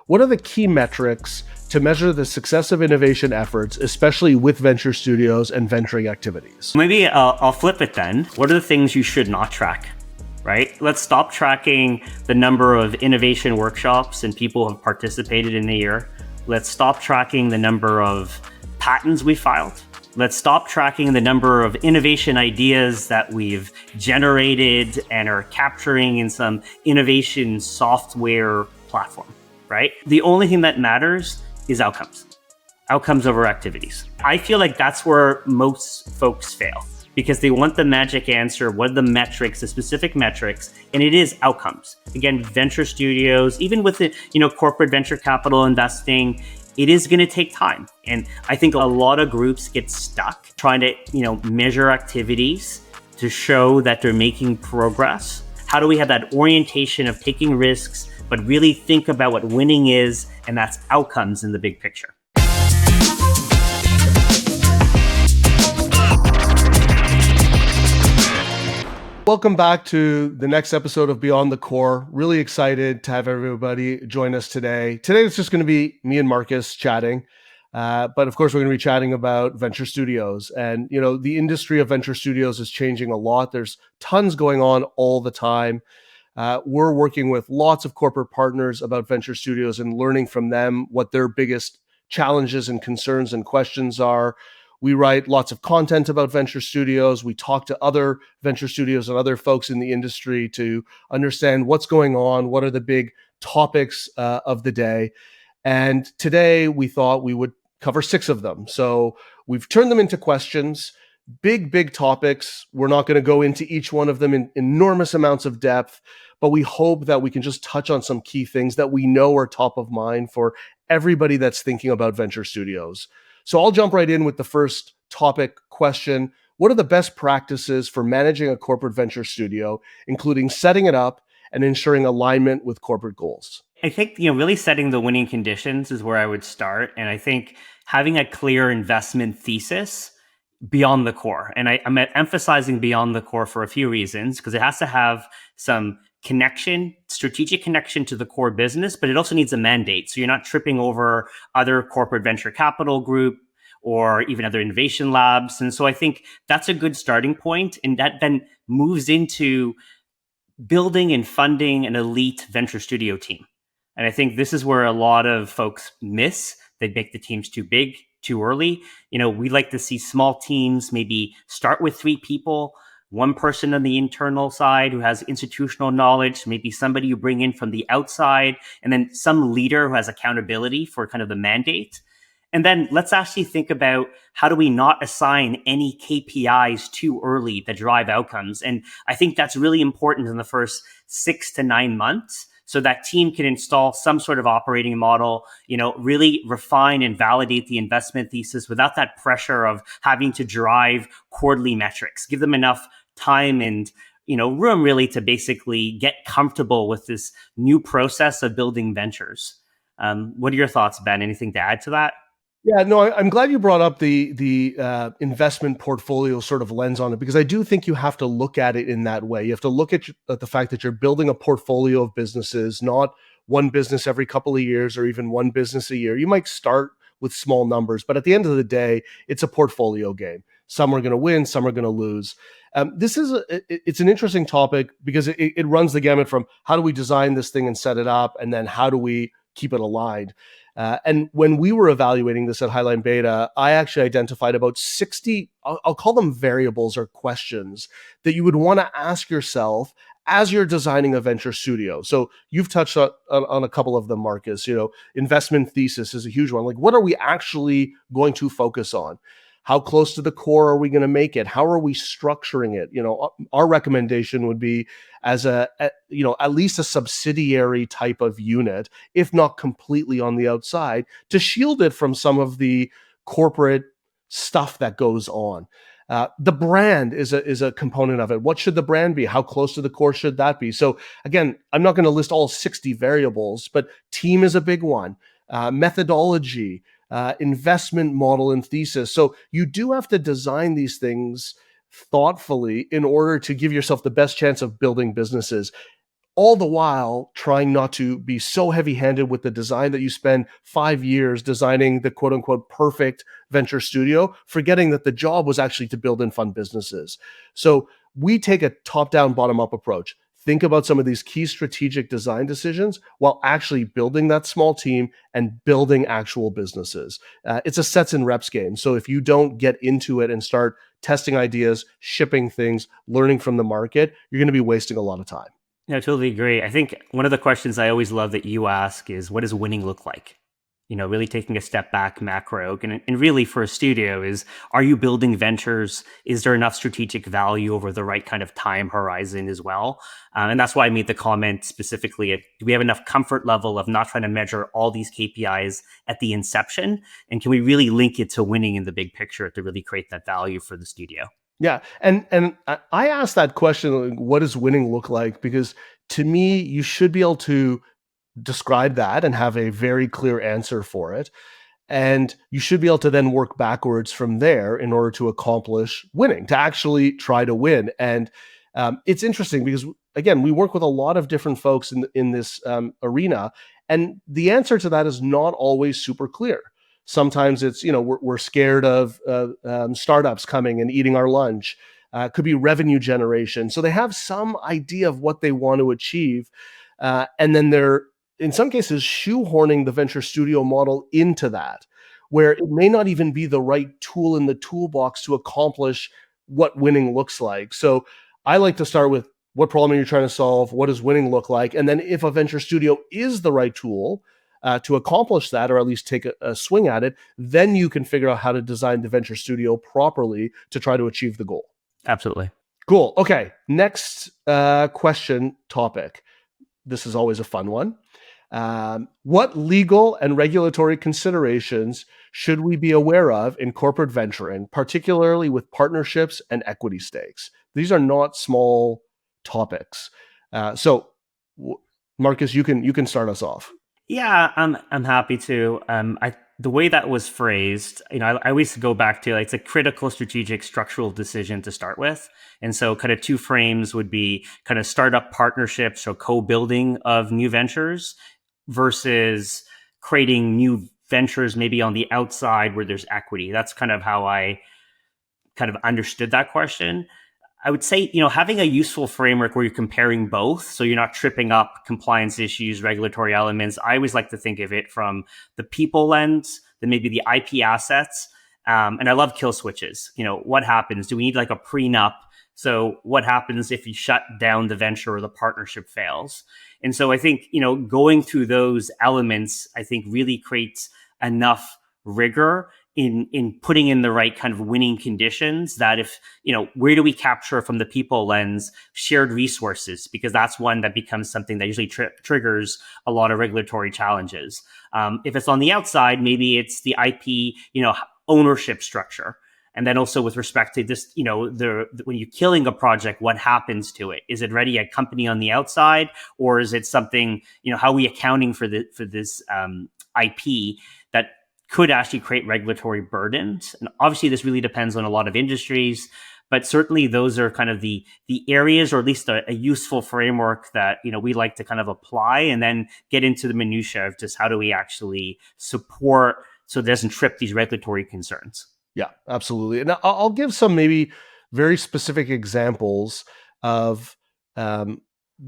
what are the key metrics to measure the success of innovation efforts, especially with venture studios and venturing activities? Maybe I'll flip it then. What are the things you should not track, right? Let's stop tracking the number of innovation workshops and people who have participated in the year. Let's stop tracking the number of patents we filed. Let's stop tracking the number of innovation ideas that we've generated and are capturing in some innovation software platform, right? The only thing that matters is outcomes over activities. I feel like that's where most folks fail because they want the magic answer. What are the metrics, the specific metrics? And it is outcomes. Again, venture studios, even with the, corporate venture capital investing, it is going to take time. And I think a lot of groups get stuck trying to, measure activities to show that they're making progress. How do we have that orientation of taking risks, but really think about what winning is, and that's outcomes in the big picture? Welcome back to the next episode of Beyond the Core. Really excited to have everybody join us today. Today it's just going to be me and Marcus chatting. But of course, we're going to be chatting about venture studios. And, the industry of venture studios is changing a lot. There's tons going on all the time. We're working with lots of corporate partners about venture studios and learning from them what their biggest challenges and concerns and questions are. We write lots of content about venture studios. We talk to other venture studios and other folks in the industry to understand what's going on, what are the big topics of the day. And today we thought we would cover 6 of them. So we've turned them into questions, big topics. We're not going to go into each one of them in enormous amounts of depth, but we hope that we can just touch on some key things that we know are top of mind for everybody that's thinking about venture studios. So I'll jump right in with the first topic question. What are the best practices for managing a corporate venture studio, including setting it up and ensuring alignment with corporate goals? I think, really setting the winning conditions is where I would start. And I think having a clear investment thesis beyond the core. And I'm emphasizing beyond the core for a few reasons, because it has to have some strategic connection to the core business, but it also needs a mandate. So you're not tripping over other corporate venture capital group or even other innovation labs. And so I think that's a good starting point. And that then moves into building and funding an elite venture studio team. And I think this is where a lot of folks miss. They make the teams too big, too early. We like to see small teams maybe start with 3 people, 1 person on the internal side who has institutional knowledge, maybe somebody you bring in from the outside, and then some leader who has accountability for kind of the mandate. And then let's actually think about how do we not assign any KPIs too early that drive outcomes. And I think that's really important in the first 6 to 9 months. So that team can install some sort of operating model, really refine and validate the investment thesis without that pressure of having to drive quarterly metrics. Give them enough time and, room really to basically get comfortable with this new process of building ventures. What are your thoughts, Ben? Anything to add to that? Yeah, no, I'm glad you brought up the investment portfolio sort of lens on it, because I do think you have to look at it in that way. You have to look at the fact that you're building a portfolio of businesses, not one business every couple of years or even one business a year. You might start with small numbers, but at the end of the day, it's a portfolio game. Some are going to win, some are going to lose. It's an interesting topic because it runs the gamut from how do we design this thing and set it up, and then how do we keep it aligned. And when we were evaluating this at Highline Beta, I actually identified about 60, I'll call them variables or questions that you would want to ask yourself as you're designing a venture studio. So you've touched on a couple of them, Marcus. Investment thesis is a huge one. Like, what are we actually going to focus on? How close to the core are we going to make it? How are we structuring it? Our recommendation would be as at least a subsidiary type of unit, if not completely on the outside, to shield it from some of the corporate stuff that goes on. The brand is a component of it. What should the brand be? How close to the core should that be? So again, I'm not going to list all 60 variables, but team is a big one. Methodology, investment model and thesis. So you do have to design these things thoughtfully in order to give yourself the best chance of building businesses. all the while trying not to be so heavy-handed with the design that you spend 5 years designing the quote-unquote perfect venture studio, forgetting that the job was actually to build and fund businesses. So we take a top-down, bottom-up approach. Think about some of these key strategic design decisions while actually building that small team and building actual businesses. It's a sets and reps game. So if you don't get into it and start testing ideas, shipping things, learning from the market, you're going to be wasting a lot of time. Yeah, I totally agree. I think one of the questions I always love that you ask is, what does winning look like? Really taking a step back, macro, and really for a studio is, are you building ventures? Is there enough strategic value over the right kind of time horizon as well? And that's why I made the comment specifically, do we have enough comfort level of not trying to measure all these KPIs at the inception? And can we really link it to winning in the big picture to really create that value for the studio? Yeah, and I asked that question, like, what does winning look like? Because to me, you should be able to describe that and have a very clear answer for it. And you should be able to then work backwards from there in order to accomplish winning, to actually try to win. And it's interesting because, again, we work with a lot of different folks in this arena, and the answer to that is not always super clear. Sometimes it's, we're scared of startups coming and eating our lunch. Could be revenue generation. So they have some idea of what they want to achieve. And then they're, in some cases, shoehorning the venture studio model into that, where it may not even be the right tool in the toolbox to accomplish what winning looks like. So I like to start with, what problem are you trying to solve? What does winning look like? And then if a venture studio is the right tool to accomplish that, or at least take a swing at it, then you can figure out how to design the venture studio properly to try to achieve the goal. Absolutely. Cool. Okay. Next question topic. This is always a fun one. What legal and regulatory considerations should we be aware of in corporate venturing, particularly with partnerships and equity stakes? These are not small topics. So, Marcus, you can start us off. Yeah, I'm happy to. The way that was phrased, I always go back to, like, it's a critical strategic structural decision to start with. And so kind of two frames would be kind of startup partnerships or co-building of new ventures versus creating new ventures maybe on the outside where there's equity. That's kind of how I kind of understood that question. I would say, having a useful framework where you're comparing both, so you're not tripping up compliance issues, regulatory elements. I always like to think of it from the people lens, then maybe the IP assets. And I love kill switches. What happens? Do we need like a prenup? So what happens if you shut down the venture or the partnership fails? And so I think, going through those elements, I think really creates enough rigor in putting in the right kind of winning conditions, that if, where do we capture from the people lens shared resources? Because that's one that becomes something that usually triggers a lot of regulatory challenges. If it's on the outside, maybe it's the IP, ownership structure. And then also with respect to this, when you're killing a project, what happens to it? Is it already a company on the outside, or is it something, how are we accounting for this IP that could actually create regulatory burdens? And obviously this really depends on a lot of industries, but certainly those are kind of the areas, or at least a useful framework that, we like to kind of apply, and then get into the minutia of just how do we actually support so it doesn't trip these regulatory concerns. Yeah, absolutely. And I'll give some maybe very specific examples of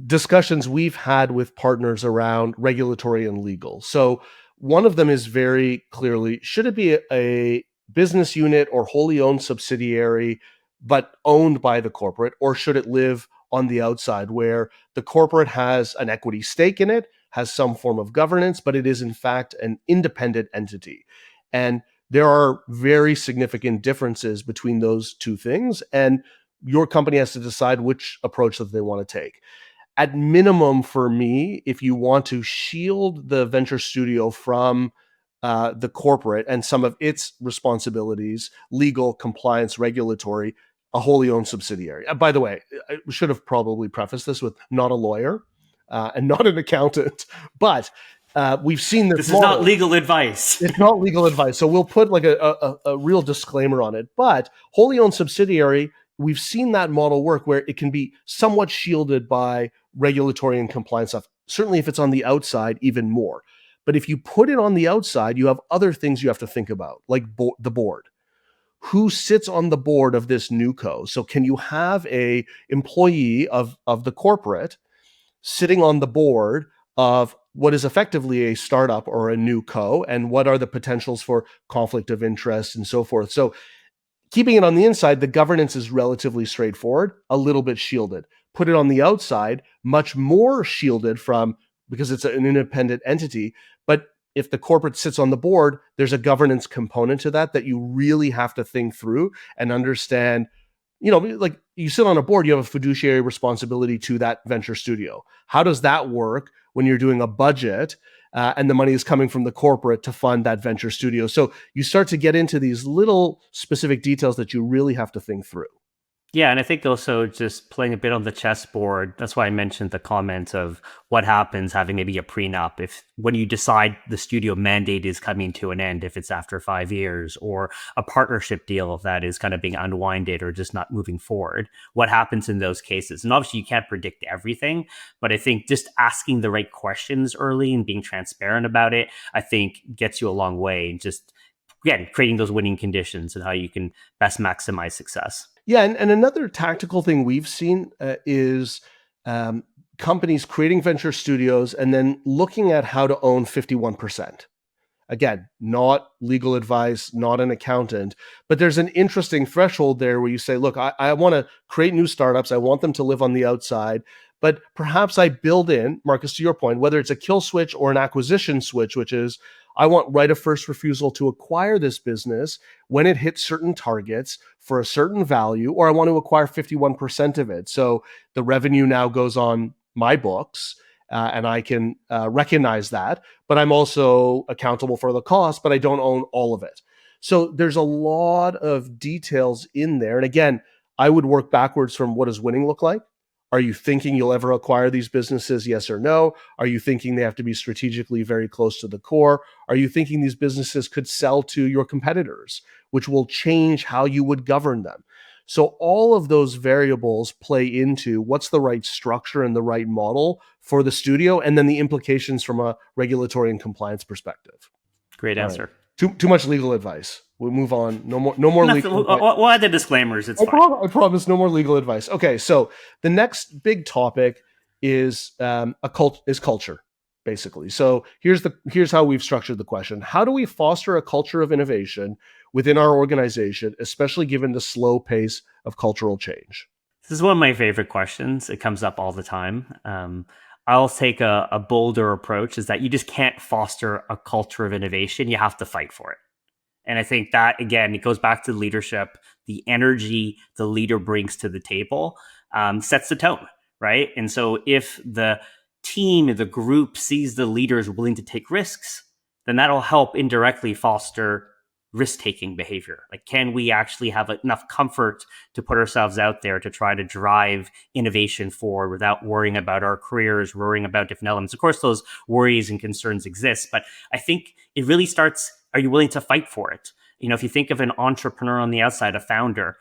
discussions we've had with partners around regulatory and legal. So one of them is very clearly, should it be a business unit or wholly owned subsidiary, but owned by the corporate, or should it live on the outside where the corporate has an equity stake in it, has some form of governance, but it is in fact an independent entity? And there are very significant differences between those two things, and your company has to decide which approach that they want to take. At minimum, for me, if you want to shield the venture studio from the corporate and some of its responsibilities, legal, compliance, regulatory, a wholly owned subsidiary. By the way, I should have probably prefaced this with not a lawyer and not an accountant, but we've seen this. This is not legal advice. It's not legal advice. So we'll put like a real disclaimer on it. But wholly owned subsidiary we've seen that model work where it can be somewhat shielded by regulatory and compliance stuff. Certainly if it's on the outside, even more. But if you put it on the outside, you have other things you have to think about, like the board. Who sits on the board of this new co? So can you have a employee of the corporate sitting on the board of what is effectively a startup or a new co, and what are the potentials for conflict of interest and so forth? So keeping it on the inside, the governance is relatively straightforward, a little bit shielded. Put it on the outside, much more shielded from, because it's an independent entity. But if the corporate sits on the board, there's a governance component to that you really have to think through and understand. Like you sit on a board, you have a fiduciary responsibility to that venture studio. How does that work when you're doing a budget and the money is coming from the corporate to fund that venture studio? So you start to get into these little specific details that you really have to think through. Yeah, and I think also just playing a bit on the chessboard. That's why I mentioned the comment of what happens having maybe a prenup if when you decide the studio mandate is coming to an end, if it's after 5 years, or a partnership deal that is kind of being unwinded or just not moving forward. What happens in those cases? And obviously, you can't predict everything, but I think just asking the right questions early and being transparent about it, I think gets you a long way. And just again, creating those winning conditions and how you can best maximize success. Yeah, and another tactical thing we've seen is companies creating venture studios and then looking at how to own 51%. Again, not legal advice, not an accountant, but there's an interesting threshold there where you say, look, I want to create new startups. I want them to live on the outside, but perhaps I build in, Marcus, to your point, whether it's a kill switch or an acquisition switch, which is I want right of first refusal to acquire this business when it hits certain targets for a certain value, or I want to acquire 51% of it. So the revenue now goes on my books. And I can recognize that, but I'm also accountable for the cost, but I don't own all of it. So there's a lot of details in there. And again, I would work backwards from what does winning look like? Are you thinking you'll ever acquire these businesses? Yes or no? Are you thinking they have to be strategically very close to the core? Are you thinking these businesses could sell to your competitors, which will change how you would govern them? So all of those variables play into what's the right structure and the right model for the studio, and then the implications from a regulatory and compliance perspective. Great answer. Right. Too much legal advice. We'll move on. No more legal advice. We'll add the disclaimers. It's fine. I promise no more legal advice. Okay, so the next big topic is culture, basically. So here's how we've structured the question. How do we foster a culture of innovation within our organization, especially given the slow pace of cultural change? This is one of my favorite questions. It comes up all the time. I'll take a bolder approach, is that you just can't foster a culture of innovation. You have to fight for it. And I think that, again, it goes back to leadership. The energy the leader brings to the table sets the tone, right? And so if the team, the group sees the leaders willing to take risks, then that'll help indirectly foster risk-taking behavior. Like, can we actually have enough comfort to put ourselves out there to try to drive innovation forward without worrying about our careers, worrying about different elements? Of course, those worries and concerns exist, but I think it really starts, are you willing to fight for it? If you think of an entrepreneur on the outside, a founder,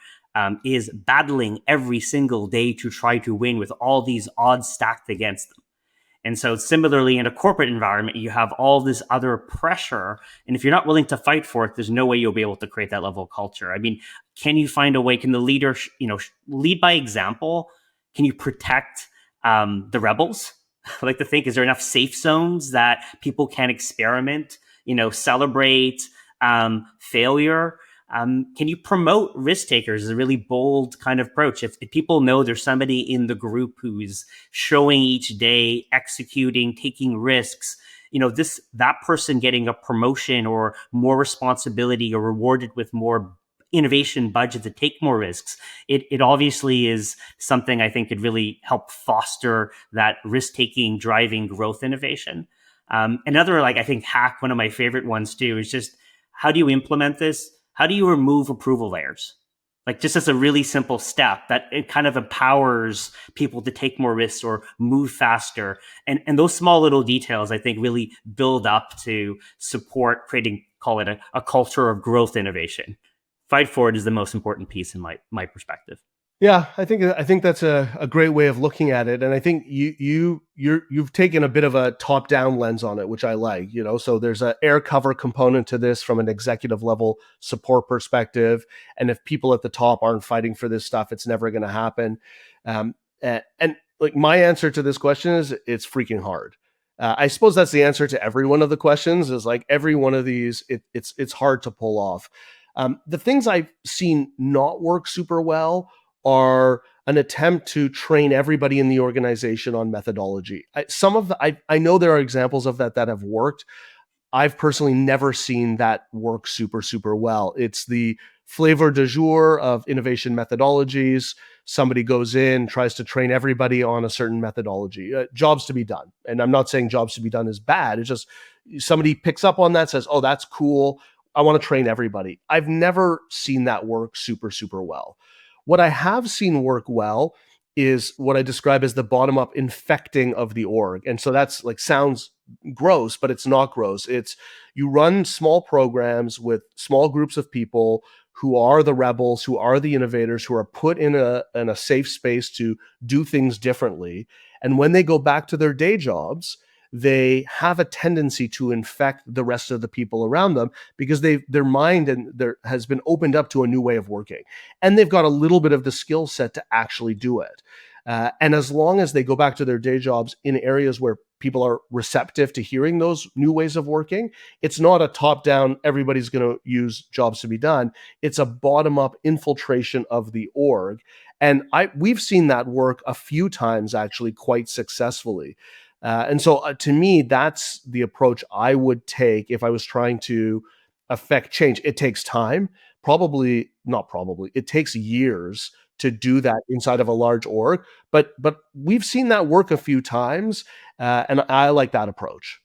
is battling every single day to try to win with all these odds stacked against them. And so similarly, in a corporate environment, you have all this other pressure. And if you're not willing to fight for it, there's no way you'll be able to create that level of culture. I mean, can you find a way? Can the leader, lead by example? Can you protect the rebels? I like to think, is there enough safe zones that people can experiment, celebrate failure? Can you promote risk takers as a really bold kind of approach? If people know there's somebody in the group who's showing each day, executing, taking risks, that person getting a promotion or more responsibility or rewarded with more innovation budget to take more risks, it obviously is something I think could really help foster that risk-taking, driving growth innovation. Another, I think, hack, one of my favorite ones too, is just, how do you implement this? How do you remove approval layers? Just as a really simple step that it kind of empowers people to take more risks or move faster. And those small little details, I think, really build up to support creating, call it a culture of growth innovation. Fight for it is the most important piece in my perspective. Yeah, I think that's a great way of looking at it, and I think you've taken a bit of a top down lens on it, which I like. So there's a air cover component to this from an executive level support perspective, and if people at the top aren't fighting for this stuff, it's never going to happen. And like my answer to this question is, it's freaking hard. I suppose that's the answer to every one of the questions. Is like every one of these, it's hard to pull off. The things I've seen not work super well are an attempt to train everybody in the organization on methodology. I know there are examples of that have worked. I've personally never seen that work super, super well. It's the flavor du jour of innovation methodologies. Somebody goes in, tries to train everybody on a certain methodology, jobs to be done. And I'm not saying jobs to be done is bad. It's just somebody picks up on that, says, oh, that's cool. I want to train everybody. I've never seen that work super, super well. What I have seen work well is what I describe as the bottom up infecting of the org. And so that's like sounds gross, but it's not gross. It's you run small programs with small groups of people who are the rebels, who are the innovators, who are put in a safe space to do things differently. And when they go back to their day jobs, they have a tendency to infect the rest of the people around them because their mind and their has been opened up to a new way of working, and they've got a little bit of the skill set to actually do it. And as long as they go back to their day jobs in areas where people are receptive to hearing those new ways of working, it's not a top down, everybody's going to use jobs to be done. It's a bottom up infiltration of the org. And we've seen that work a few times actually quite successfully. And so to me, that's the approach I would take if I was trying to affect change. It takes time, probably not probably, it takes years to do that inside of a large org. But we've seen that work a few times, and I like that approach.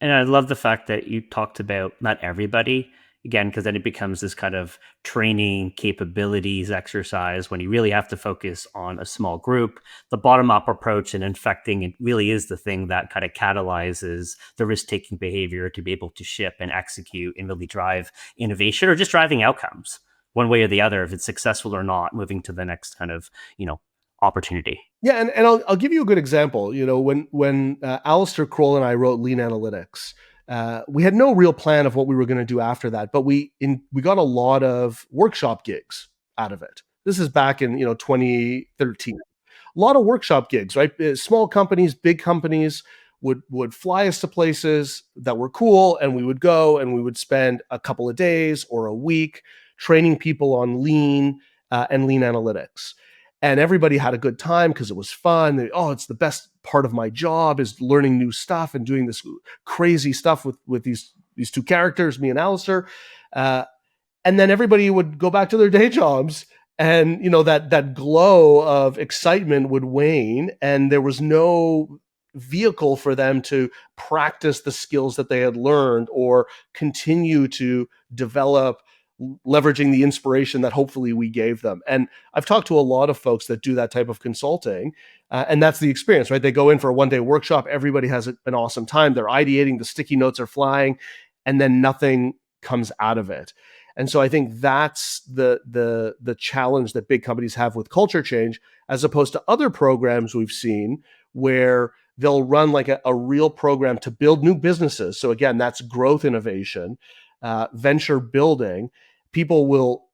And I love the fact that you talked about not everybody, again, because then it becomes this kind of training capabilities exercise when you really have to focus on a small group. The bottom up approach and infecting it really is the thing that kind of catalyzes the risk taking behavior to be able to ship and execute and really drive innovation or just driving outcomes one way or the other, if it's successful or not, moving to the next kind of, opportunity. Yeah, and I'll give you a good example. When Alistair Kroll and I wrote Lean Analytics, we had no real plan of what we were going to do after that, but we got a lot of workshop gigs out of it. This is back in 2013. A lot of workshop gigs, right? Small companies, big companies would fly us to places that were cool, and we would go and we would spend a couple of days or a week training people on lean and lean analytics. And everybody had a good time because it was fun. It's the best part of my job is learning new stuff and doing this crazy stuff with these two characters, me and Alistair. Uh, and then everybody would go back to their day jobs, and that glow of excitement would wane, and there was no vehicle for them to practice the skills that they had learned or continue to develop, leveraging the inspiration that hopefully we gave them. And I've talked to a lot of folks that do that type of consulting, and that's the experience, right? They go in for a one-day workshop, everybody has an awesome time, they're ideating, the sticky notes are flying, and then nothing comes out of it. And so I think that's the challenge that big companies have with culture change, as opposed to other programs we've seen where they'll run like a real program to build new businesses. So again, that's growth innovation, venture building. People will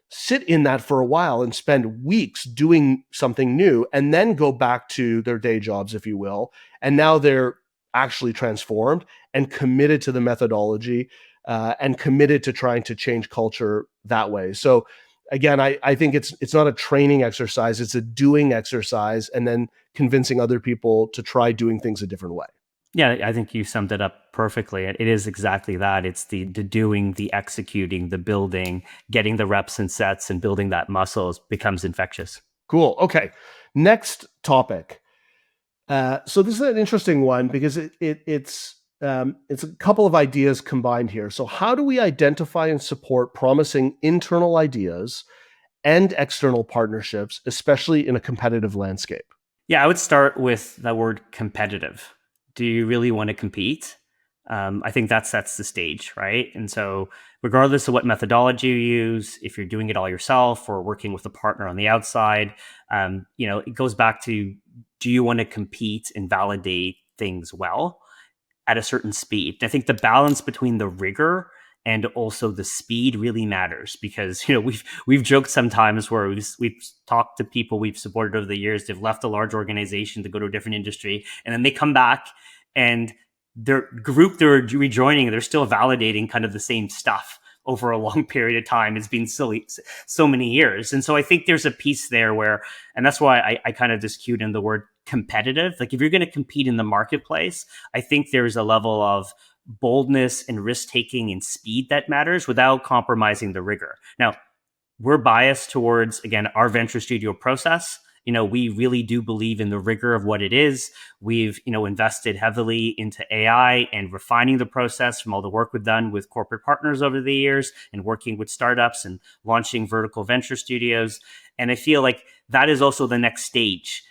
sit in that for a while and spend weeks doing something new and then go back to their day jobs, if you will. And now they're actually transformed and committed to the methodology, and committed to trying to change culture that way. So again, I think it's not a training exercise, it's a doing exercise, and then convincing other people to try doing things a different way. Yeah, I think you summed it up perfectly. It is exactly that. It's the doing, the executing, the building, getting the reps and sets and building that muscle becomes infectious. Cool. Okay. Next topic. So this is an interesting one because it's a couple of ideas combined here. So how do we identify and support promising internal ideas and external partnerships, especially in a competitive landscape? Yeah, I would start with the word competitive. Do you really want to compete? I think that sets the stage, right? And so, regardless of what methodology you use, if you're doing it all yourself or working with a partner on the outside, it goes back to, do you want to compete and validate things well at a certain speed? And I think the balance between the rigor and also the speed really matters, because we've joked sometimes where we've talked to people we've supported over the years. They've left a large organization to go to a different industry, and then they come back, and their group they're rejoining, they're still validating kind of the same stuff over a long period of time. It's been so many years. And so I think there's a piece there where, and that's why I kind of just cued in the word competitive. Like, if you're going to compete in the marketplace, I think there's a level of boldness and risk taking and speed that matters without compromising the rigor. Now, we're biased towards, again, our venture studio process. We really do believe in the rigor of what it is. We've, invested heavily into AI and refining the process from all the work we've done with corporate partners over the years, and working with startups and launching vertical venture studios. And I feel like that is also the next stage.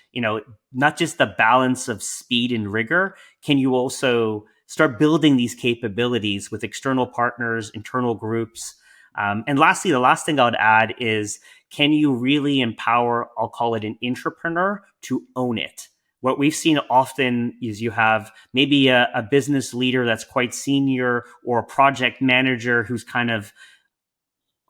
Not just the balance of speed and rigor. Can you also start building these capabilities with external partners, internal groups? And lastly, the last thing I would add is, can you really empower, I'll call it, an entrepreneur to own it? What we've seen often is you have maybe a business leader that's quite senior, or a project manager who's kind of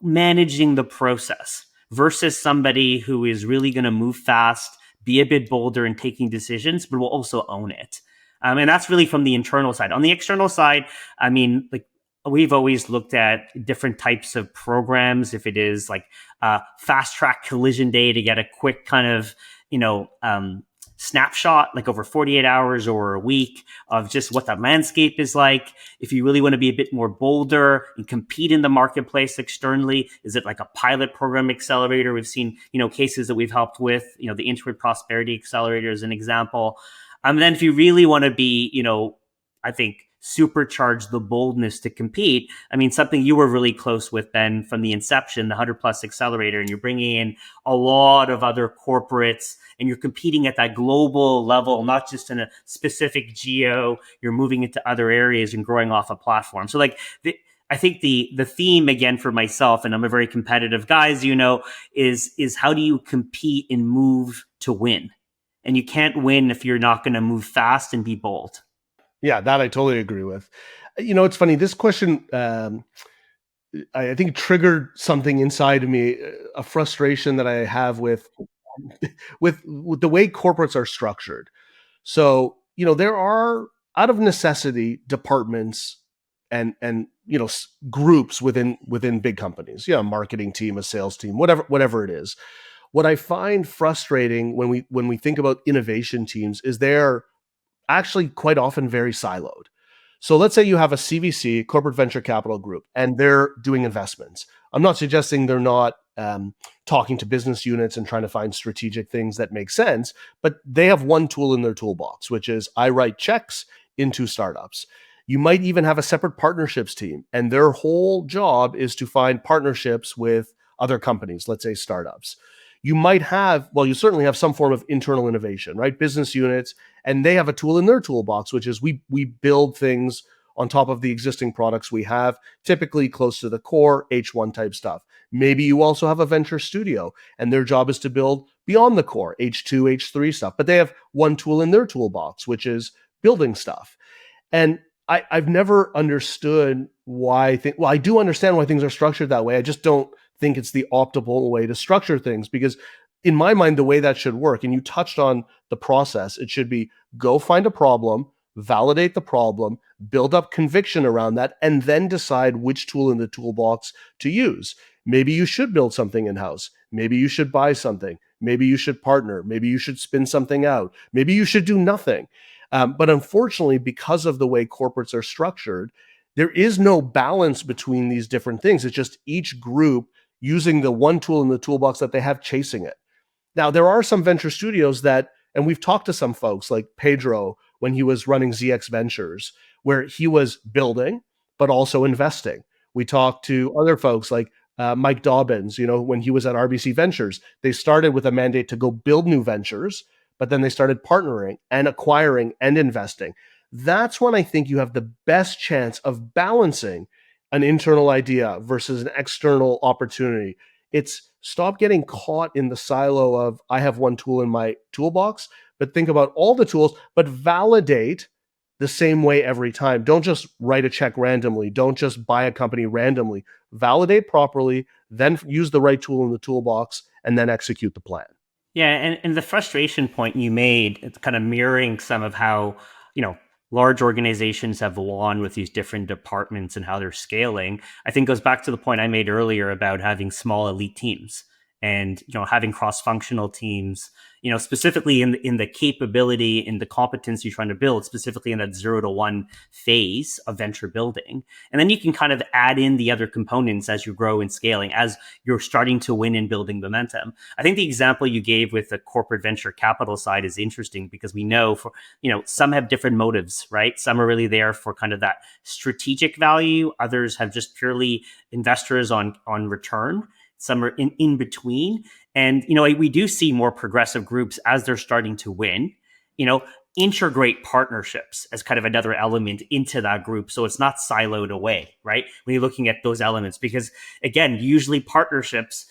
managing the process, versus somebody who is really going to move fast, be a bit bolder in taking decisions, but will also own it. And that's really from the internal side. On the external side, I mean, like, we've always looked at different types of programs. If it is like fast track collision day to get a quick kind of, snapshot, like over 48 hours or a week, of just what the landscape is like. If you really want to be a bit more bolder and compete in the marketplace externally, is it like a pilot program accelerator? We've seen, cases that we've helped with, the Intuit Prosperity Accelerator is an example. And then if you really want to be, I think, supercharge the boldness to compete. I mean, something you were really close with, Ben, from the inception, the 100 Plus Accelerator, and you're bringing in a lot of other corporates, and you're competing at that global level, not just in a specific geo. You're moving into other areas and growing off a platform. So, like, I think the theme, again, for myself, and I'm a very competitive guy, as you know, is how do you compete and move to win? And you can't win if you're not going to move fast and be bold. Yeah, that I totally agree with. It's funny. This question, I think, triggered something inside of me, a frustration that I have with the way corporates are structured. So, there are, out of necessity, departments and groups within big companies. A marketing team, a sales team, whatever it is. What I find frustrating when we think about innovation teams is they're actually quite often very siloed. So let's say you have a CVC, corporate venture capital group, and they're doing investments. I'm not suggesting they're not talking to business units and trying to find strategic things that make sense, but they have one tool in their toolbox, which is, I write checks into startups. You might even have a separate partnerships team, and their whole job is to find partnerships with other companies, let's say startups. You might have, well, you certainly have some form of internal innovation, right? Business units, and they have a tool in their toolbox, which is we build things on top of the existing products we have, typically close to the core, H1 type stuff. Maybe you also have a venture studio, and their job is to build beyond the core, H2, H3 stuff, but they have one tool in their toolbox, which is building stuff. And I've never understood why, I do understand why things are structured that way. I just don't think it's the optimal way to structure things, because in my mind, the way that should work, and you touched on the process, it should be go find a problem, validate the problem, build up conviction around that, and then decide which tool in the toolbox to use. Maybe you should build something in-house. Maybe you should buy something. Maybe you should partner. Maybe you should spin something out. Maybe you should do nothing. But unfortunately, because of the way corporates are structured, there is no balance between these different things. It's just each group using the one tool in the toolbox that they have, chasing it. Now, there are some venture studios that, and we've talked to some folks like Pedro when he was running ZX Ventures, where he was building, but also investing. We talked to other folks like Mike Dobbins, when he was at RBC Ventures. They started with a mandate to go build new ventures, but then they started partnering and acquiring and investing. that's when I think you have the best chance of balancing an internal idea versus an external opportunity. It's stop getting caught in the silo of I have one tool in my toolbox, but think about all the tools, but validate the same way every time. Don't just write a check randomly. Don't just buy a company randomly. Validate properly, then use the right tool in the toolbox, and then execute the plan. Yeah, and the frustration point you made, it's kind of mirroring some of how, you know, large organizations have won with these different departments and how they're scaling. I think goes back to the point I made earlier about having small elite teams and, you know, having cross-functional teams, you know, specifically in the capability, in the competence you're trying to build, specifically in that 0 to 1 phase of venture building. And then you can kind of add in the other components as you grow and scaling, as you're starting to win and building momentum. I think the example you gave with the corporate venture capital side is interesting because we know for, you know, some have different motives, right? Some are really there for kind of that strategic value. Others have just purely investors on return. Some are in between. And, you know, we do see more progressive groups as they're starting to win, you know, integrate partnerships as kind of another element into that group. So it's not siloed away, right? When you're looking at those elements, because again, usually partnerships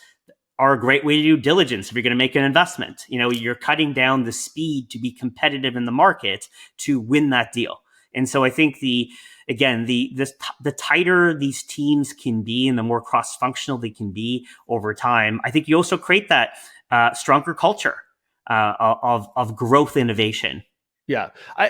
are a great way to do diligence if you're going to make an investment. You know, you're cutting down the speed to be competitive in the market to win that deal. And so I think the tighter these teams can be and the more cross-functional they can be over time, I think you also create that stronger culture of growth innovation. Yeah. I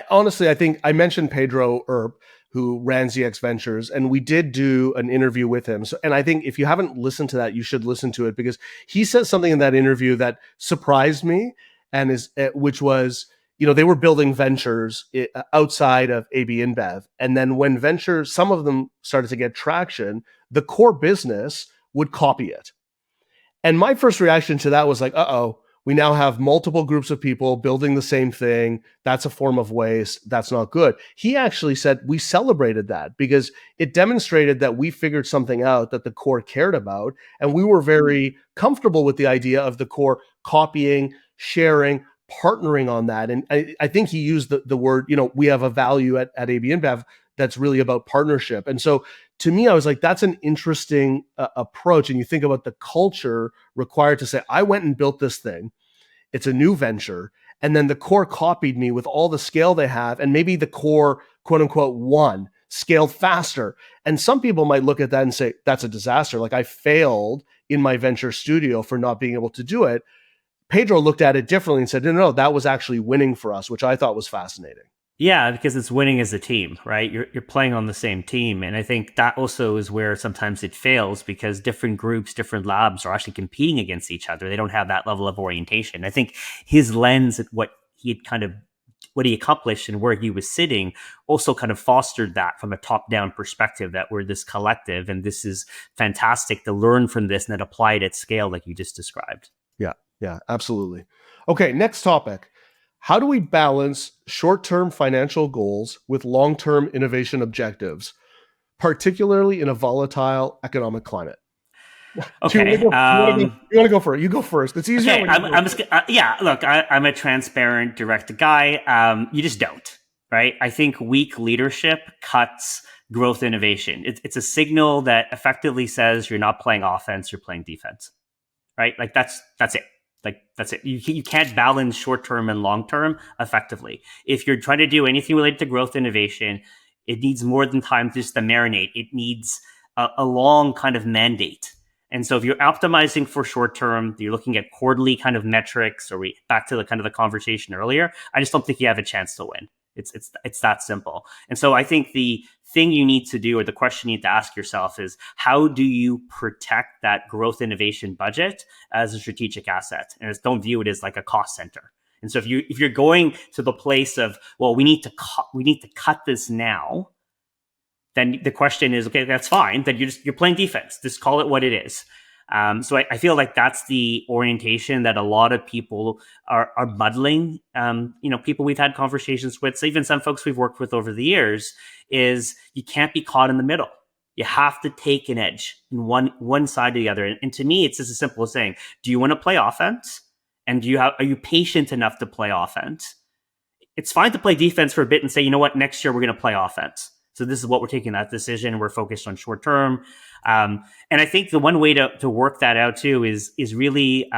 think I mentioned Pedro Erb, who ran ZX Ventures, and we did do an interview with him. So, and I think if you haven't listened to that, you should listen to it because he says something in that interview that surprised me, and which was, you know, they were building ventures outside of AB InBev, and then when ventures, some of them started to get traction, the core business would copy it. And my first reaction to that was like, uh-oh, we now have multiple groups of people building the same thing. That's a form of waste. That's not good. He actually said we celebrated that because it demonstrated that we figured something out that the core cared about. And we were very comfortable with the idea of the core copying, sharing, partnering on that. And I think he used the word, you know, we have a value at AB InBev that's really about partnership. And so to me, I was like, that's an interesting approach. And you think about the culture required to say, I went and built this thing. It's a new venture. And then the core copied me with all the scale they have. And maybe the core, quote unquote, won, scaled faster. And some people might look at that and say, that's a disaster. Like I failed in my venture studio for not being able to do it. Pedro looked at it differently and said, no, that was actually winning for us, which I thought was fascinating. Yeah, because it's winning as a team, right? You're playing on the same team. And I think that also is where sometimes it fails because different groups, different labs are actually competing against each other. They don't have that level of orientation. I think his lens at what he accomplished and where he was sitting also kind of fostered that from a top-down perspective that we're this collective and this is fantastic to learn from this and then apply it at scale like you just described. Yeah, absolutely. Okay, next topic. How do we balance short-term financial goals with long-term innovation objectives, particularly in a volatile economic climate? Okay. You want to go for it? You go first. It's easier. Okay. I'm just, yeah, look, I'm a transparent, direct guy. You just don't, right? I think weak leadership cuts growth innovation. It's a signal that effectively says you're not playing offense, you're playing defense, right? Like that's it. Like that's it. You can't balance short term and long term effectively. If you're trying to do anything related to growth innovation, it needs more than time just to marinate. It needs a long kind of mandate. And so if you're optimizing for short term, you're looking at quarterly kind of metrics, or back to the kind of the conversation earlier, I just don't think you have a chance to win. It's that simple. And so I think the thing you need to do, or the question you need to ask yourself, is how do you protect that growth innovation budget as a strategic asset? And don't view it as like a cost center. And so if you're going to the place of, well, we need to cut this now, then the question is, okay, that's fine. Then you're playing defense. Just call it what it is. So I feel like that's the orientation that a lot of people are muddling. People we've had conversations with, so even some folks we've worked with over the years, is you can't be caught in the middle. You have to take an edge in one side or the other. And to me, it's just as simple as saying, do you want to play offense? And are you patient enough to play offense? it's fine to play defense for a bit and say, you know what, next year we're going to play offense. So this is what we're taking that decision. We're focused on short term. And I think the one way to work that out too is really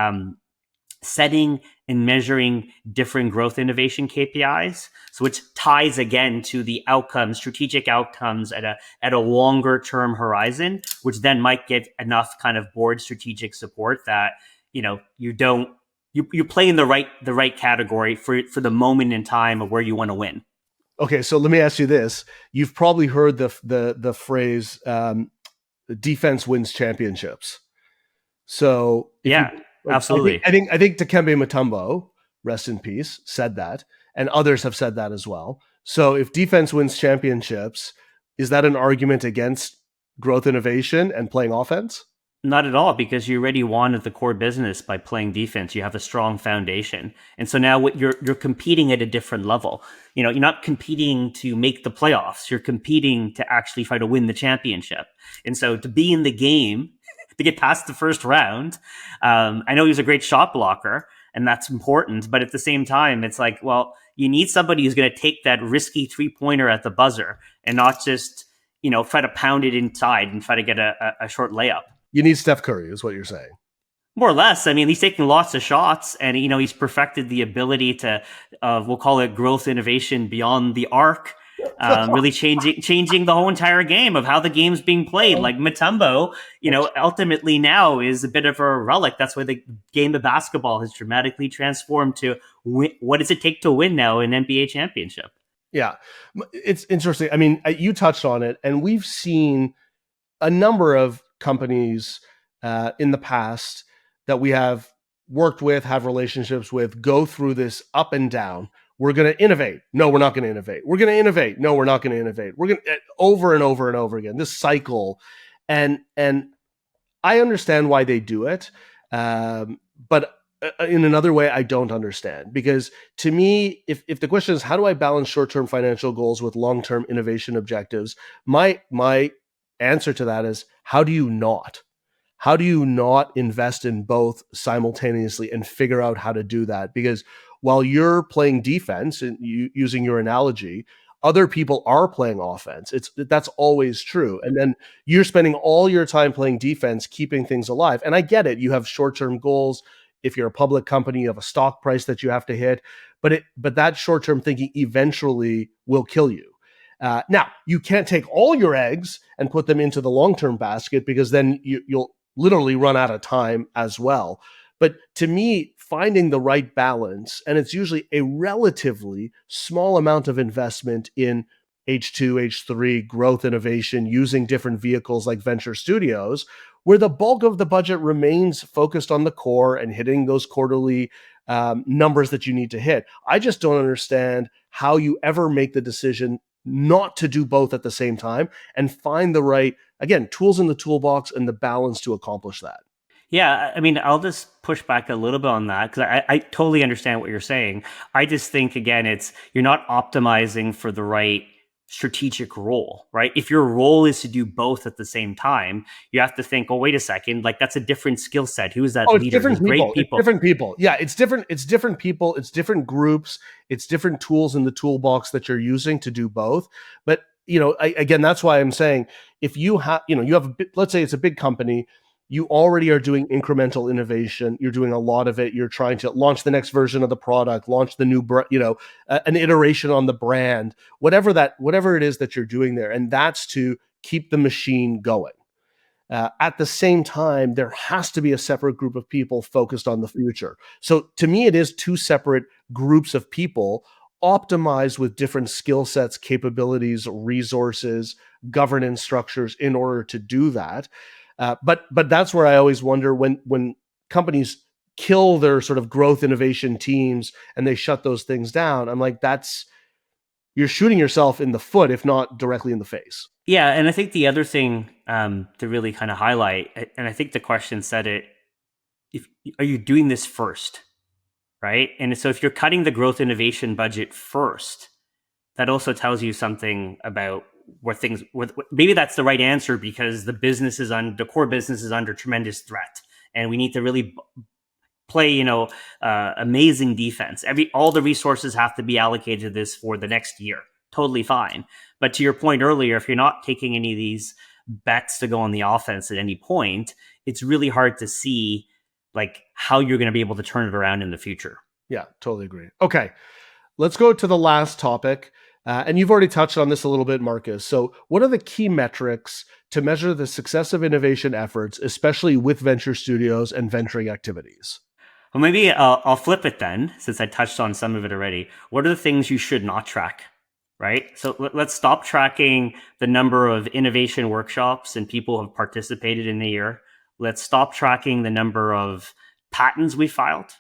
setting and measuring different growth innovation KPIs. So which ties again to the outcomes, strategic outcomes at a longer term horizon, which then might give enough kind of board strategic support that, you play in the right category for the moment in time of where you want to win. Okay, so let me ask you this: you've probably heard the phrase "defense wins championships." So if you, Yeah, absolutely. I think Dikembe Mutombo, rest in peace, said that, and others have said that as well. So if defense wins championships, is that an argument against growth innovation and playing offense? Not at all, because you already won at the core business by playing defense. You have a strong foundation, and so now what you're competing at a different level. You're not competing to make the playoffs. You're competing to actually try to win the championship. And so to be in the game, to get past the first round, I know he was a great shot blocker, and that's important. But at the same time, it's like, well, you need somebody who's going to take that risky 3-pointer at the buzzer and not just try to pound it inside and try to get a short layup. You need Steph Curry, is what you're saying. More or less. I mean, he's taking lots of shots, and he's perfected the ability to, we'll call it growth innovation beyond the arc, really changing the whole entire game of how the game's being played. Like Mutombo, ultimately now is a bit of a relic. That's why the game of basketball has dramatically transformed to what does it take to win now an NBA championship? Yeah, it's interesting. I mean, you touched on it, and we've seen a number of companies in the past that we have worked with, have relationships with, go through this up and down. We're going to innovate. No, we're not going to innovate. We're going to innovate. No, we're not going to innovate. We're going to over and over and over again, this cycle. And I understand why they do it. But in another way, I don't understand, because to me, if the question is, how do I balance short-term financial goals with long-term innovation objectives? My answer to that is, how do you not? How do you not invest in both simultaneously and figure out how to do that? Because while you're playing defense, and using your analogy, other people are playing offense. That's always true. And then you're spending all your time playing defense, keeping things alive. And I get it. You have short-term goals. If you're a public company, you have a stock price that you have to hit. But that short-term thinking eventually will kill you. Now, you can't take all your eggs and put them into the long-term basket, because then you'll literally run out of time as well. But to me, finding the right balance, and it's usually a relatively small amount of investment in H2, H3, growth innovation, using different vehicles like venture studios, where the bulk of the budget remains focused on the core and hitting those quarterly numbers that you need to hit. I just don't understand how you ever make the decision not to do both at the same time and find the right, again, tools in the toolbox and the balance to accomplish that. Yeah, I mean, I'll just push back a little bit on that, because I totally understand what you're saying. I just think, again, you're not optimizing for the right strategic role, right? If your role is to do both at the same time, you have to think, oh, wait a second, like that's a different skill set. Who is that It's leader? different Who's people. great people? It's different people. Yeah, it's different. It's different people. It's different groups. It's different tools in the toolbox that you're using to do both. But again, that's why I'm saying, if you have, you have let's say it's a big company, you already are doing incremental innovation. You're doing a lot of it. You're trying to launch the next version of the product, launch the new, an iteration on the brand, whatever it is that you're doing there, and that's to keep the machine going. At the same time, there has to be a separate group of people focused on the future. So to me, it is two separate groups of people optimized with different skill sets, capabilities, resources, governance structures in order to do that. But that's where I always wonder, when companies kill their sort of growth innovation teams and they shut those things down. I'm like, you're shooting yourself in the foot, if not directly in the face. Yeah, and I think the other thing to really kind of highlight, and I think the question said it, are you doing this first, right? And so if you're cutting the growth innovation budget first, that also tells you something about maybe that's the right answer, because the core business is under tremendous threat, and we need to really play, amazing defense. All the resources have to be allocated to this for the next year. Totally fine. But to your point earlier, if you're not taking any of these bets to go on the offense at any point, it's really hard to see like how you're going to be able to turn it around in the future. Yeah, totally agree. Okay, let's go to the last topic. And you've already touched on this a little bit, Marcus. So, what are the key metrics to measure the success of innovation efforts, especially with venture studios and venturing activities? Well, maybe I'll flip it then, since I touched on some of it already. What are the things you should not track? Right. So let's stop tracking the number of innovation workshops and people who have participated in the year. Let's stop tracking the number of patents we filed.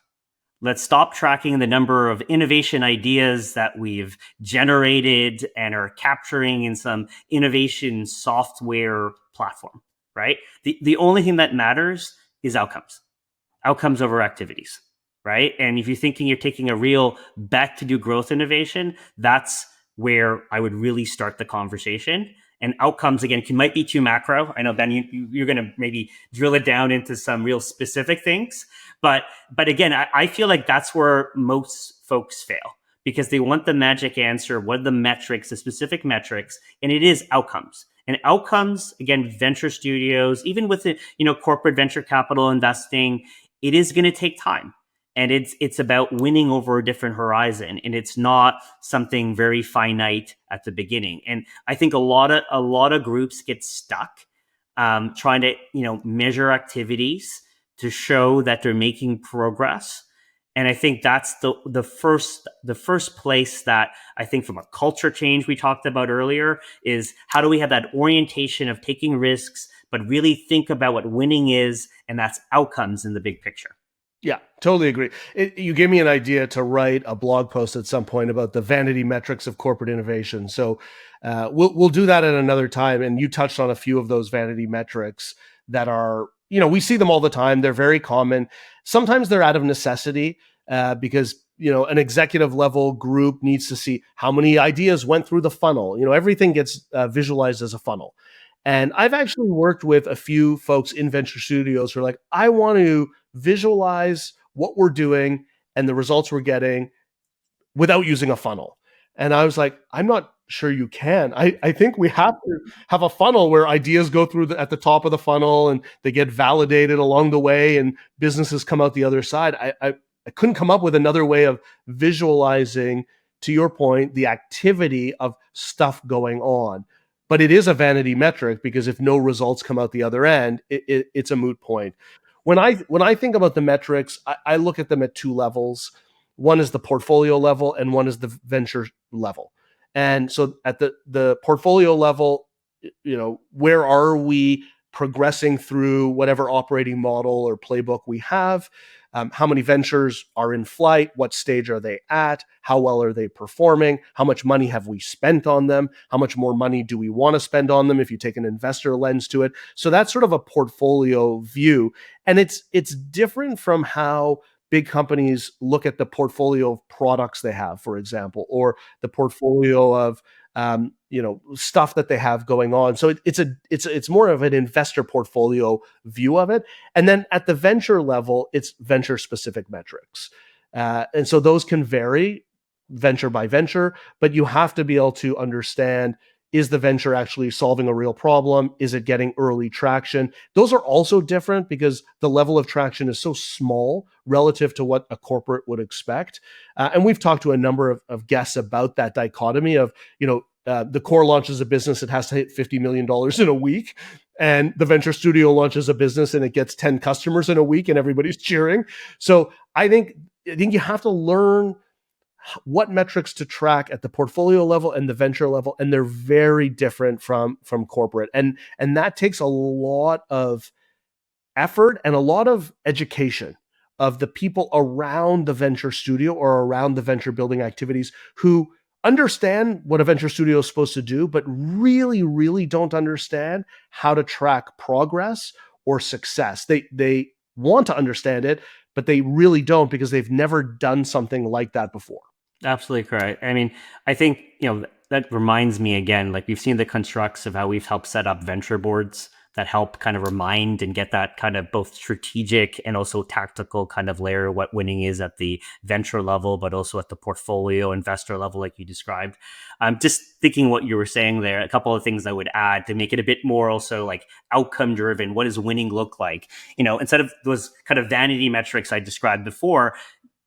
Let's stop tracking the number of innovation ideas that we've generated and are capturing in some innovation software platform, right? The only thing that matters is outcomes over activities, right? And if you're thinking you're taking a real bet to do growth innovation, that's where I would really start the conversation. And outcomes, again, might be too macro. I know, Ben, you're going to maybe drill it down into some real specific things. But again, I feel like that's where most folks fail, because they want the magic answer. What are the metrics, the specific metrics? And it is outcomes. And outcomes, again, venture studios, even with the, corporate venture capital investing, it is going to take time. And it's about winning over a different horizon, and it's not something very finite at the beginning. And I think a lot of groups get stuck trying to measure activities to show that they're making progress. And I think that's the first place that I think, from a culture change we talked about earlier, is how do we have that orientation of taking risks, but really think about what winning is, and that's outcomes in the big picture. Yeah, totally agree. You gave me an idea to write a blog post at some point about the vanity metrics of corporate innovation. So we'll do that at another time. And you touched on a few of those vanity metrics that are, we see them all the time. They're very common. Sometimes they're out of necessity because an executive level group needs to see how many ideas went through the funnel. Everything gets visualized as a funnel. And I've actually worked with a few folks in venture studios who are like, I want to visualize what we're doing and the results we're getting without using a funnel. And I was like, I'm not sure you can. I think we have to have a funnel where ideas go through at the top of the funnel and they get validated along the way and businesses come out the other side. I couldn't come up with another way of visualizing, to your point, the activity of stuff going on. But it is a vanity metric, because if no results come out the other end, it's a moot point. When I think about the metrics, I look at them at two levels. One is the portfolio level, and one is the venture level. And so at the portfolio level, where are we progressing through whatever operating model or playbook we have? How many ventures are in flight? What stage are they at? How well are they performing? How much money have we spent on them? How much more money do we want to spend on them if you take an investor lens to it? So that's sort of a portfolio view. And it's different from how big companies look at the portfolio of products they have, for example, or the portfolio of stuff that they have going on. So it's more of an investor portfolio view of it. And then at the venture level, it's venture specific metrics. And so those can vary venture by venture, but you have to be able to understand, is the venture actually solving a real problem? Is it getting early traction? Those are also different because the level of traction is so small relative to what a corporate would expect. And we've talked to a number of guests about that dichotomy of, the core launches a business, it has to hit $50 million in a week. And the venture studio launches a business and it gets 10 customers in a week and everybody's cheering. So I think you have to learn what metrics to track at the portfolio level and the venture level, and they're very different from corporate, and that takes a lot of effort and a lot of education of the people around the venture studio or around the venture building activities who understand what a venture studio is supposed to do, but really, really don't understand how to track progress or success. They want to understand it, but they really don't, because they've never done something like that before. Absolutely correct. I mean, I think, that reminds me again, like we've seen the constructs of how we've helped set up venture boards that help kind of remind and get that kind of both strategic and also tactical kind of layer what winning is at the venture level, but also at the portfolio investor level, like you described. Just thinking what you were saying there, a couple of things I would add to make it a bit more also like outcome driven. What does winning look like? Instead of those kind of vanity metrics I described before,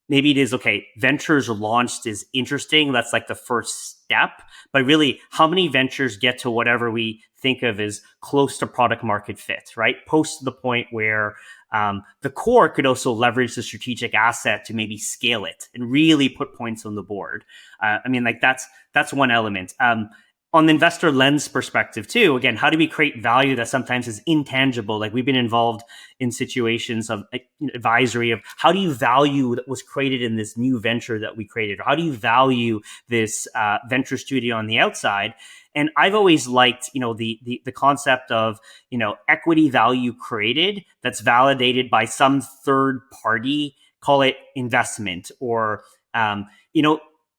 maybe it is okay, ventures launched is interesting. That's like the first step. But really, how many ventures get to whatever we think of as close to product market fit, right? Post to the point where the core could also leverage the strategic asset to maybe scale it and really put points on the board. That's one element. On the investor lens perspective too, again, how do we create value that sometimes is intangible? Like we've been involved in situations of advisory of how do you value that was created in this new venture that we created? Or how do you value this venture studio on the outside? And I've always liked, the concept of, equity value created that's validated by some third party, call it investment or,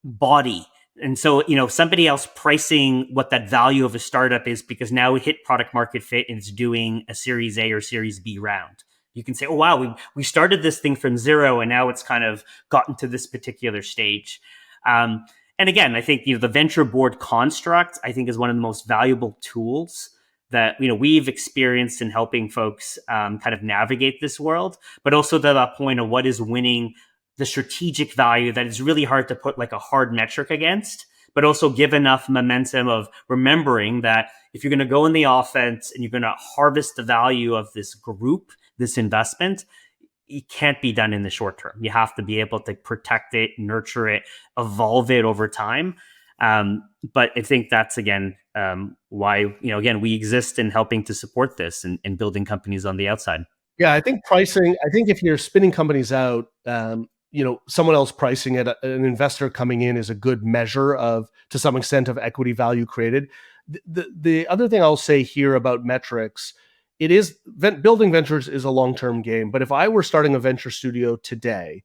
body. And so, somebody else pricing what that value of a startup is because now we hit product market fit and it's doing a Series A or Series B round. You can say, oh, wow, we started this thing from zero and now it's kind of gotten to this particular stage. And again, I think, the venture board construct, I think is one of the most valuable tools that, we've experienced in helping folks kind of navigate this world, but also to that point of what is winning, the strategic value that is really hard to put like a hard metric against, but also give enough momentum of remembering that if you're going to go in the offense and you're going to harvest the value of this group, this investment, it can't be done in the short term. You have to be able to protect it, nurture it, evolve it over time. But I think that's, again, why, again, we exist in helping to support this and building companies on the outside. Yeah, I think pricing, I think if you're spinning companies out, someone else pricing it, an investor coming in is a good measure of, to some extent, of equity value created. The other thing I'll say here about metrics, it is building ventures is a long-term game. But if I were starting a venture studio today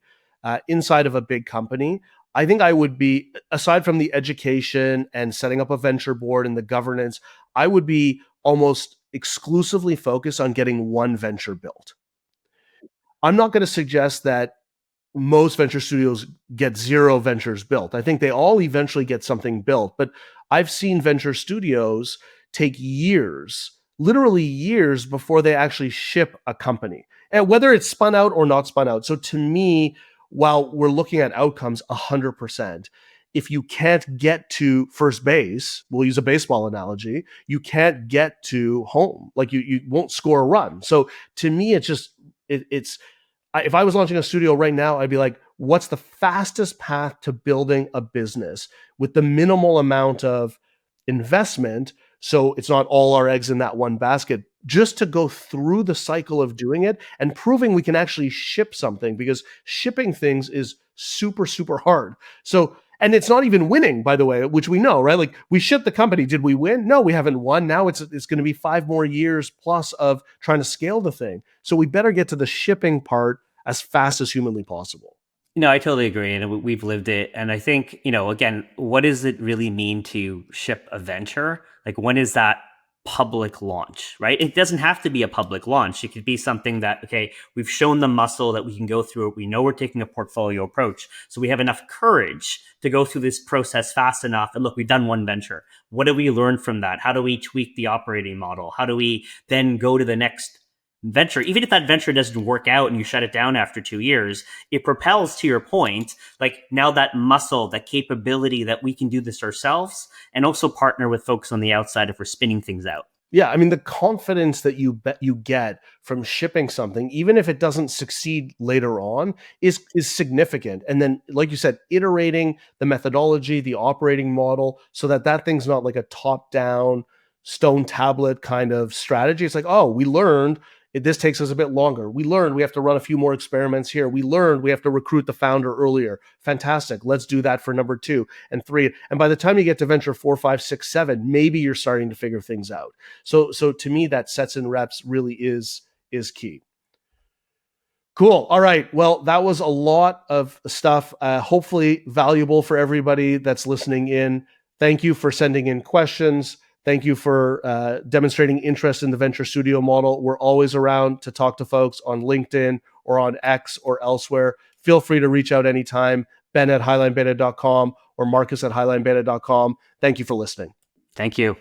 inside of a big company, I think I would be, aside from the education and setting up a venture board and the governance, I would be almost exclusively focused on getting one venture built. I'm not going to suggest that most venture studios get zero ventures built. I think they all eventually get something built, but I've seen venture studios take years, literally years, before they actually ship a company, and whether it's spun out or not spun out. So to me, while we're looking at outcomes 100%, if you can't get to first base, we'll use a baseball analogy, you can't get to home. Like you won't score a run. So to me, it's just, if I was launching a studio right now, I'd be like, what's the fastest path to building a business with the minimal amount of investment? So it's not all our eggs in that one basket, just to go through the cycle of doing it and proving we can actually ship something, because shipping things is super, super hard. So, and it's not even winning, by the way, which we know, right? Like we shipped the company. Did we win? No, we haven't won. Now it's going to be 5 more years plus of trying to scale the thing. So we better get to the shipping part as fast as humanly possible. No, I totally agree. And we've lived it. And I think, again, what does it really mean to ship a venture? Like when is that public launch, right? It doesn't have to be a public launch. It could be something that, okay, we've shown the muscle that we can go through it. We know we're taking a portfolio approach. So we have enough courage to go through this process fast enough. And look, we've done one venture. What do we learn from that? How do we tweak the operating model? How do we then go to the next venture? Even if that venture doesn't work out and you shut it down after 2 years, it propels, to your point, like now that muscle, that capability that we can do this ourselves and also partner with folks on the outside if we're spinning things out. Yeah, I mean, the confidence that you get from shipping something, even if it doesn't succeed later on, is significant. And then, like you said, iterating the methodology, the operating model, so that thing's not like a top-down stone tablet kind of strategy. It's like, oh, we learned this takes us a bit longer. We learned we have to run a few more experiments here. We learned we have to recruit the founder earlier. Fantastic. Let's do that for number 2 and 3. And by the time you get to venture 4, 5, 6, 7, maybe you're starting to figure things out. So to me, that sets and reps really is key. Cool. All right. Well, that was a lot of stuff, hopefully valuable for everybody that's listening in. Thank you for sending in questions. Thank you for demonstrating interest in the venture studio model. We're always around to talk to folks on LinkedIn or on X or elsewhere. Feel free to reach out anytime. Ben at highlinebeta.com or Marcus at highlinebeta.com. Thank you for listening. Thank you.